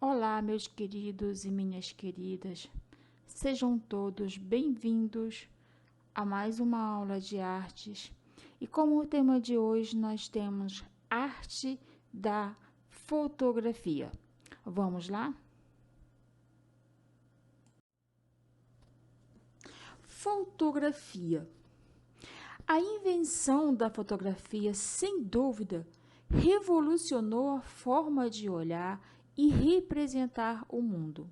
Olá, meus queridos e minhas queridas, sejam todos bem-vindos a mais uma aula de artes. E como o tema de hoje nós temos arte da fotografia. Vamos lá? Fotografia. A invenção da fotografia, sem dúvida, revolucionou a forma de olhar e representar o mundo.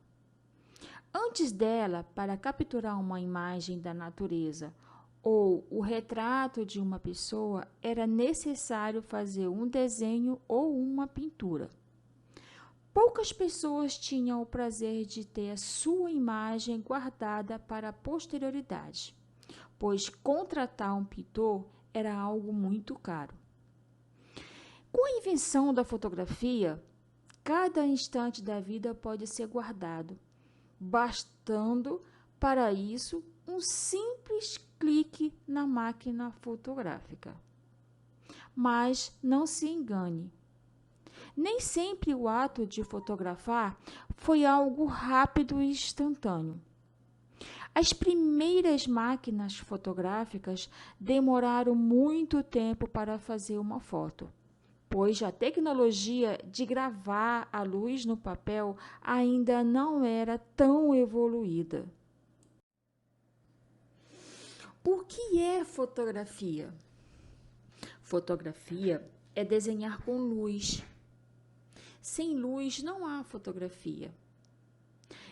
Antes dela, para capturar uma imagem da natureza ou o retrato de uma pessoa, era necessário fazer um desenho ou uma pintura. Poucas pessoas tinham o prazer de ter a sua imagem guardada para a posterioridade, pois contratar um pintor era algo muito caro. Com a invenção da fotografia, cada instante da vida pode ser guardado, bastando para isso um simples clique na máquina fotográfica. Mas não se engane, nem sempre o ato de fotografar foi algo rápido e instantâneo. As primeiras máquinas fotográficas demoraram muito tempo para fazer uma foto, pois a tecnologia de gravar a luz no papel ainda não era tão evoluída. O que é fotografia? Fotografia é desenhar com luz. Sem luz não há fotografia.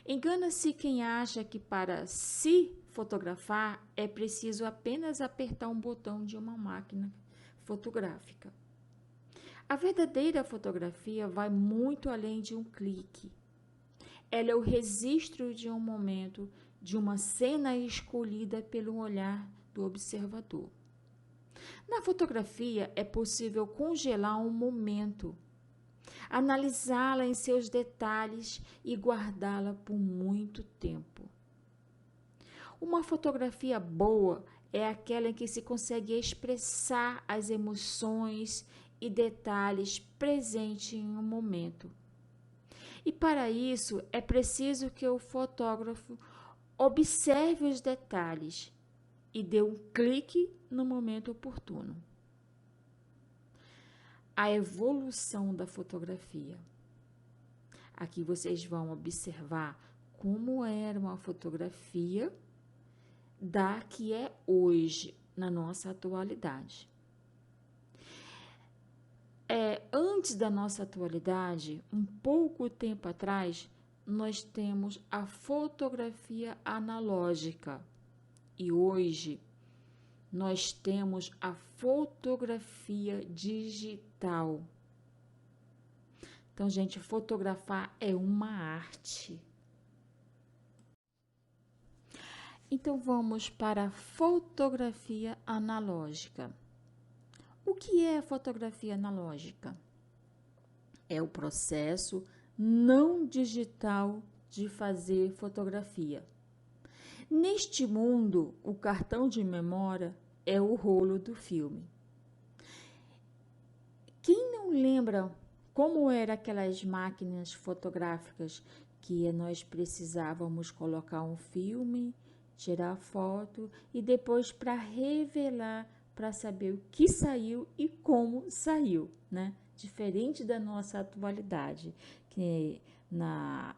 Engana-se quem acha que para se fotografar é preciso apenas apertar um botão de uma máquina fotográfica. A verdadeira fotografia vai muito além de um clique. Ela é o registro de um momento, de uma cena escolhida pelo olhar do observador. Na fotografia é possível congelar um momento, analisá-la em seus detalhes e guardá-la por muito tempo. Uma fotografia boa é aquela em que se consegue expressar as emoções e detalhes presentes em um momento. E para isso é preciso que o fotógrafo observe os detalhes e dê um clique no momento oportuno. A evolução da fotografia. Aqui vocês vão observar como era uma fotografia da que é hoje, na nossa atualidade. Antes da nossa atualidade, um pouco tempo atrás, nós temos a fotografia analógica e hoje nós temos a fotografia digital. Então, gente, fotografar é uma arte. Então, vamos para a fotografia analógica. O que é a fotografia analógica? É o processo não digital de fazer fotografia. Neste mundo, o cartão de memória é o rolo do filme. Quem não lembra como eram aquelas máquinas fotográficas que nós precisávamos colocar um filme, tirar foto e depois para revelar, para saber o que saiu e como saiu, né? Diferente da nossa atualidade, que na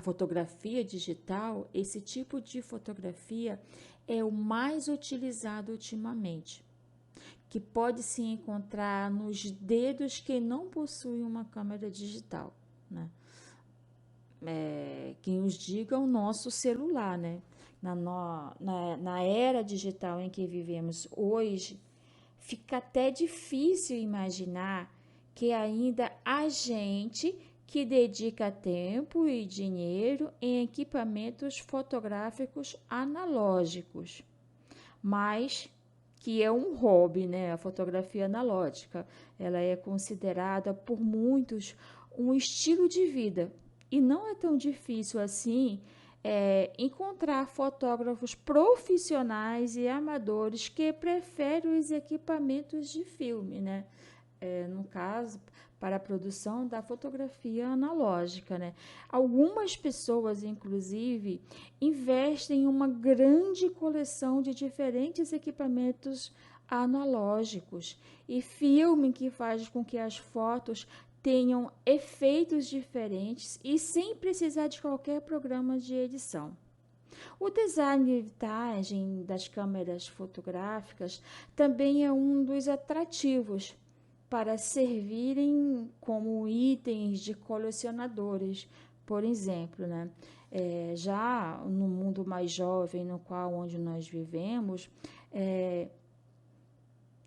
fotografia digital, esse tipo de fotografia é o mais utilizado ultimamente, que pode se encontrar nos dedos que não possuem uma câmera digital, né? Quem os diga o nosso celular, né? Na era digital em que vivemos hoje, fica até difícil imaginar que ainda há gente que dedica tempo e dinheiro em equipamentos fotográficos analógicos, mas que é um hobby, né? A fotografia analógica, ela é considerada por muitos um estilo de vida e não é tão difícil assim encontrar fotógrafos profissionais e amadores que preferem os equipamentos de filme, né? No caso, para a produção da fotografia analógica, né? Algumas pessoas, inclusive, investem em uma grande coleção de diferentes equipamentos analógicos e filme que faz com que as fotos tenham efeitos diferentes e sem precisar de qualquer programa de edição. O design de vitagem das câmeras fotográficas também é um dos atrativos para servirem como itens de colecionadores. Por exemplo, né? Já no mundo mais jovem no qual onde nós vivemos,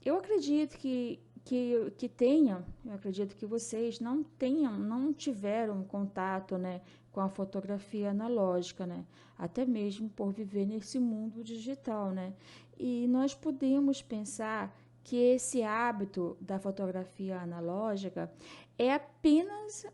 eu acredito que tenham, eu acredito que vocês não tiveram contato, né, com a fotografia analógica, né, até mesmo por viver nesse mundo digital, né, e nós podemos pensar que esse hábito da fotografia analógica é apenas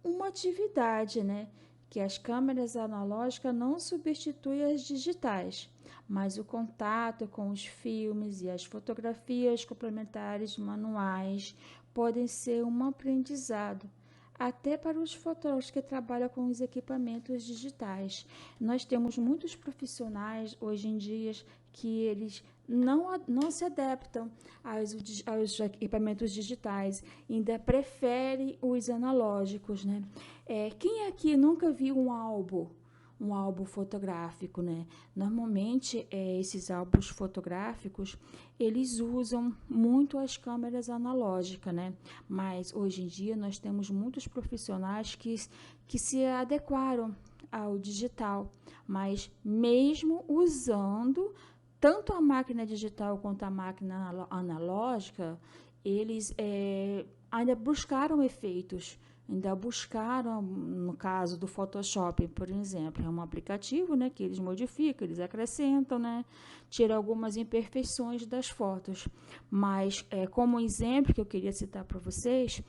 uma atividade, né, que as câmeras analógicas não substituem as digitais, mas o contato com os filmes e as fotografias complementares manuais podem ser um aprendizado, até para os fotógrafos que trabalham com os equipamentos digitais. Nós temos muitos profissionais hoje em dia que eles não se adaptam aos equipamentos digitais, ainda preferem os analógicos, né? Quem aqui nunca viu um álbum fotográfico, né? Normalmente, esses álbuns fotográficos, eles usam muito as câmeras analógicas, né? Mas, hoje em dia, nós temos muitos profissionais que se adequaram ao digital, mas mesmo usando tanto a máquina digital quanto a máquina analógica, eles ainda buscaram efeitos, ainda buscaram, no caso do Photoshop, por exemplo, é um aplicativo, né, que eles modificam, eles acrescentam, né, tiram algumas imperfeições das fotos. Mas, como exemplo que eu queria citar para vocês,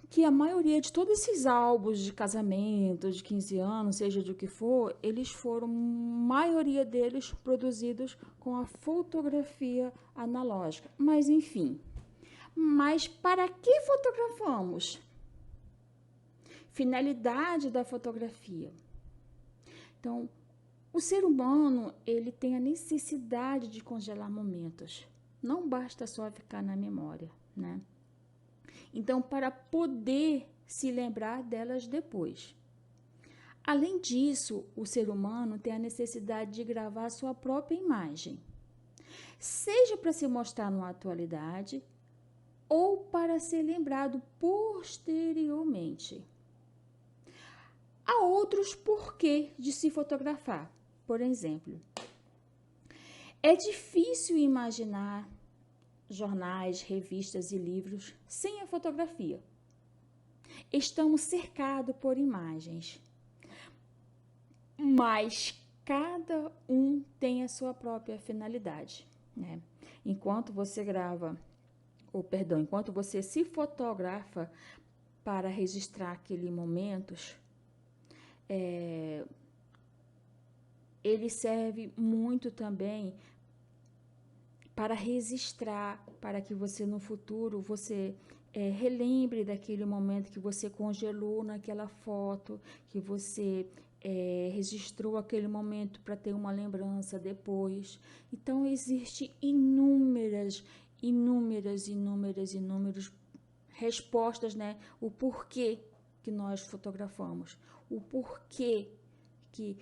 que a maioria de todos esses álbuns de casamento, de 15 anos, seja de o que for, eles foram, maioria deles, produzidos com a fotografia analógica. Mas, enfim. Mas para que fotografamos? Finalidade da fotografia. Então, o ser humano, ele tem a necessidade de congelar momentos. Não basta só ficar na memória, né? Então, para poder se lembrar delas depois. Além disso, o ser humano tem a necessidade de gravar sua própria imagem, seja para se mostrar na atualidade ou para ser lembrado posteriormente. Há outros porquês de se fotografar. Por exemplo, é difícil imaginar jornais, revistas e livros sem a fotografia. Estamos cercados por imagens, mas cada um tem a sua própria finalidade, né? Enquanto você enquanto você se fotografa para registrar aquele momentos, ele serve muito também para registrar, para que você no futuro relembre daquele momento que você congelou naquela foto, que você registrou aquele momento para ter uma lembrança depois. Então, existem inúmeras respostas, né? O porquê que nós fotografamos, o porquê que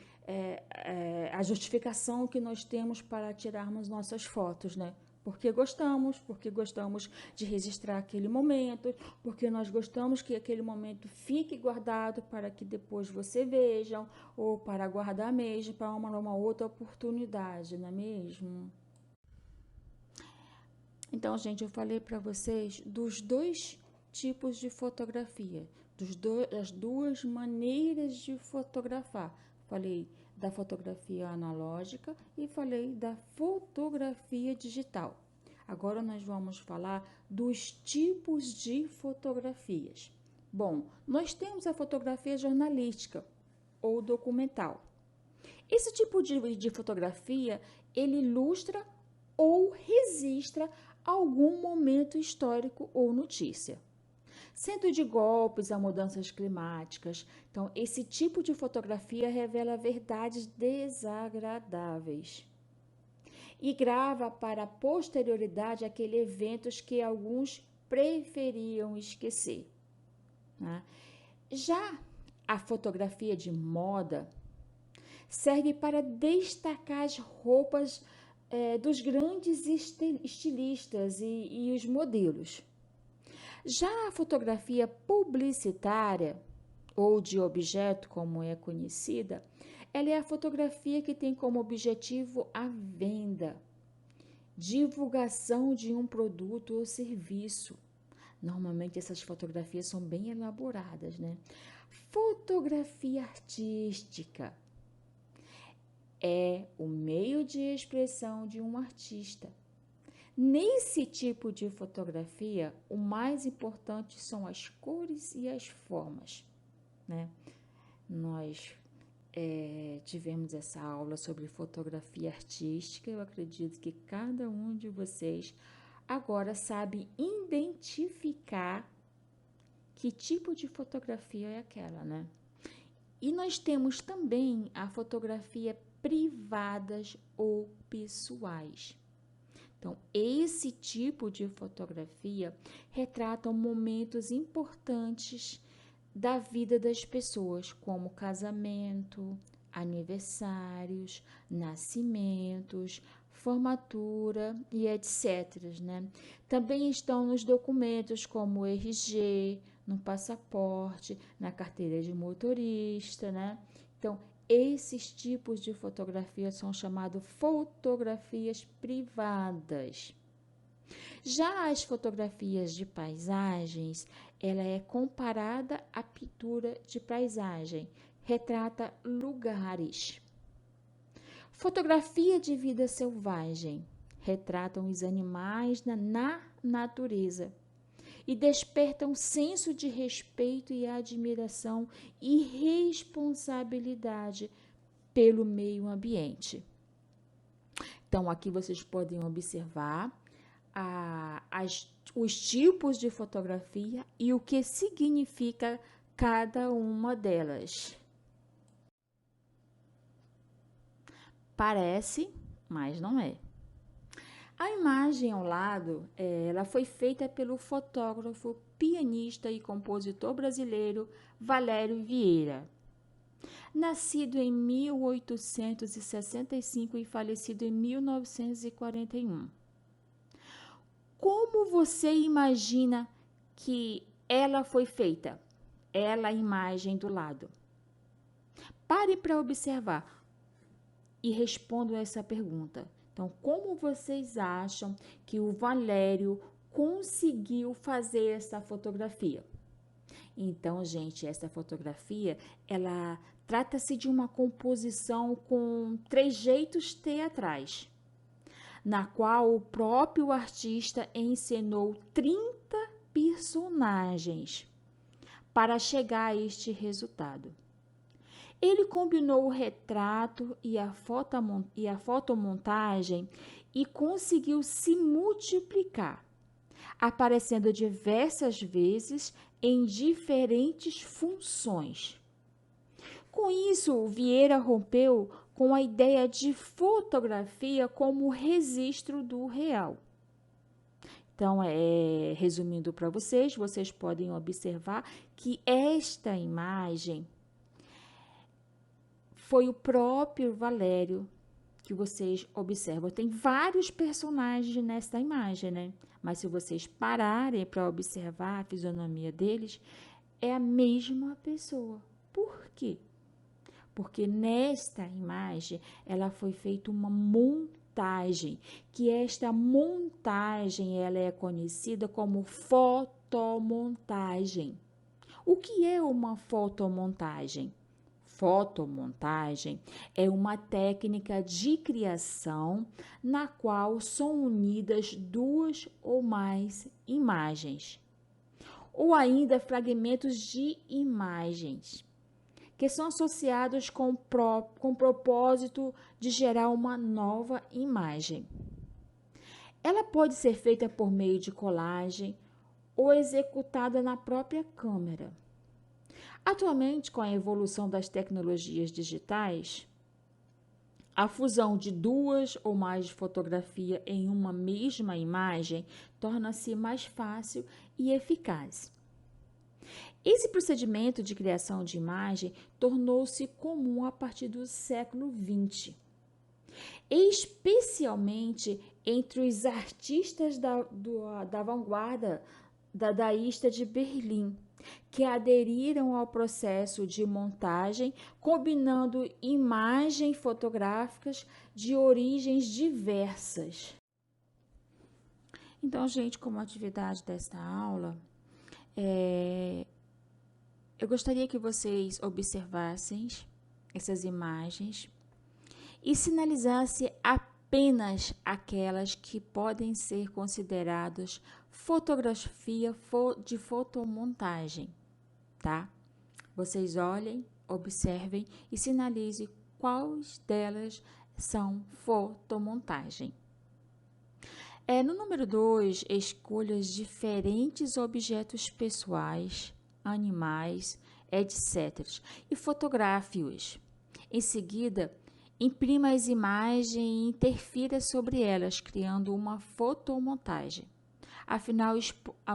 a justificação que nós temos para tirarmos nossas fotos, né? Porque gostamos de registrar aquele momento, porque nós gostamos que aquele momento fique guardado para que depois você vejam, ou para guardar mesmo para uma outra oportunidade, não é mesmo? Então, gente, eu falei para vocês dos dois tipos de fotografia, das duas maneiras de fotografar. Falei da fotografia analógica e falei da fotografia digital. Agora nós vamos falar dos tipos de fotografias. Bom, nós temos a fotografia jornalística ou documental. Esse tipo de fotografia, ele ilustra ou registra algum momento histórico ou notícia. sendo de golpes a mudanças climáticas. Então, esse tipo de fotografia revela verdades desagradáveis e grava para a posterioridade aqueles eventos que alguns preferiam esquecer, né? Já a fotografia de moda serve para destacar as roupas dos grandes estilistas e os modelos. Já a fotografia publicitária, ou de objeto, como é conhecida, ela é a fotografia que tem como objetivo a venda, divulgação de um produto ou serviço. Normalmente essas fotografias são bem elaboradas, né? Fotografia artística é o meio de expressão de um artista. Nesse tipo de fotografia, o mais importante são as cores e as formas, né? Nós tivemos essa aula sobre fotografia artística. Eu acredito que cada um de vocês agora sabe identificar que tipo de fotografia é aquela, né? E nós temos também a fotografia privadas ou pessoais. Então, esse tipo de fotografia retrata momentos importantes da vida das pessoas, como casamento, aniversários, nascimentos, formatura e etc, né? Também estão nos documentos como o RG, no passaporte, na carteira de motorista, né? Então, esses tipos de fotografia são chamados fotografias privadas. Já as fotografias de paisagens, ela é comparada à pintura de paisagem, retrata lugares. Fotografia de vida selvagem, retratam os animais na natureza e despertam senso de respeito e admiração e responsabilidade pelo meio ambiente. Então, aqui vocês podem observar os tipos de fotografia e o que significa cada uma delas. Parece, mas não é. A imagem ao lado, ela foi feita pelo fotógrafo, pianista e compositor brasileiro Valério Vieira. Nascido em 1865 e falecido em 1941. Como você imagina que ela foi feita? Ela, a imagem do lado. Pare para observar e respondam essa pergunta. Então, como vocês acham que o Valério conseguiu fazer essa fotografia? Então, gente, essa fotografia, ela trata-se de uma composição com trejeitos teatrais, na qual o próprio artista encenou 30 personagens para chegar a este resultado. Ele combinou o retrato e a fotomontagem e conseguiu se multiplicar, aparecendo diversas vezes em diferentes funções. Com isso, Vieira rompeu com a ideia de fotografia como registro do real. Então, resumindo para vocês, vocês podem observar que esta imagem foi o próprio Valério que vocês observam. Tem vários personagens nessa imagem, né? Mas se vocês pararem para observar a fisionomia deles, é a mesma pessoa. Por quê? Porque nesta imagem ela foi feita uma montagem, que esta montagem ela é conhecida como fotomontagem. O que é uma fotomontagem? Fotomontagem é uma técnica de criação na qual são unidas duas ou mais imagens, ou ainda fragmentos de imagens, que são associados com o propósito de gerar uma nova imagem. Ela pode ser feita por meio de colagem ou executada na própria câmera. Atualmente, com a evolução das tecnologias digitais, a fusão de duas ou mais fotografias em uma mesma imagem torna-se mais fácil e eficaz. Esse procedimento de criação de imagem tornou-se comum a partir do século XX, especialmente entre os artistas da vanguarda dadaísta de Berlim, que aderiram ao processo de montagem, combinando imagens fotográficas de origens diversas. Então, gente, como atividade desta aula, eu gostaria que vocês observassem essas imagens e sinalizassem apenas aquelas que podem ser consideradas fotografia de fotomontagem, tá? Vocês olhem, observem e sinalizem quais delas são fotomontagem. No número 2, escolha diferentes objetos pessoais, animais, etc. e fotografe-os. Em seguida, imprima as imagens e interfira sobre elas, criando uma fotomontagem. Afinal,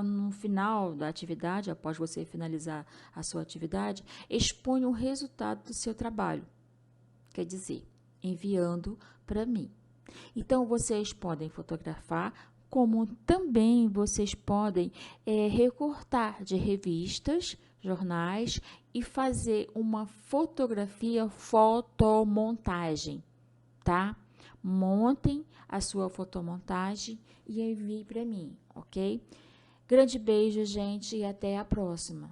no final da atividade, após você finalizar a sua atividade, exponha o resultado do seu trabalho, quer dizer, enviando para mim. Então, vocês podem fotografar, como também vocês podem recortar de revistas, jornais e fazer uma fotografia fotomontagem, tá? Montem a sua fotomontagem e envie para mim, ok? Grande beijo, gente, e até a próxima.